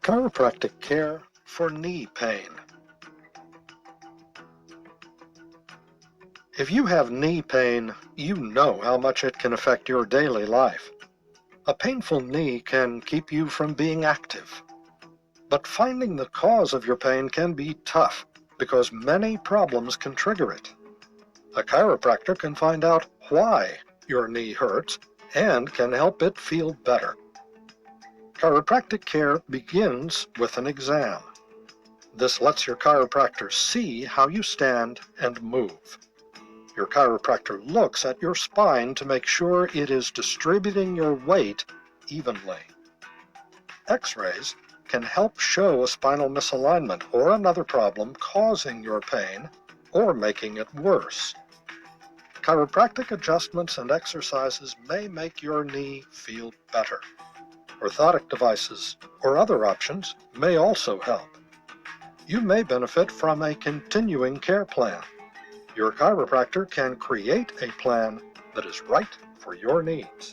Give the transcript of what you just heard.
Chiropractic care for knee pain. If you have knee pain, you know how much it can affect your daily life. A painful knee can keep you from being active. But finding the cause of your pain can be tough because many problems can trigger it. A chiropractor can find out why your knee hurts and can help it feel better. Chiropractic care begins with an exam. This lets your chiropractor see how you stand and move. Your chiropractor looks at your spine to make sure it is distributing your weight evenly. X-rays can help show a spinal misalignment or another problem causing your pain or making it worse. Chiropractic adjustments and exercises may make your knee feel better. Orthotic devices or other options may also help. You may benefit from a continuing care plan. Your chiropractor can create a plan that is right for your needs.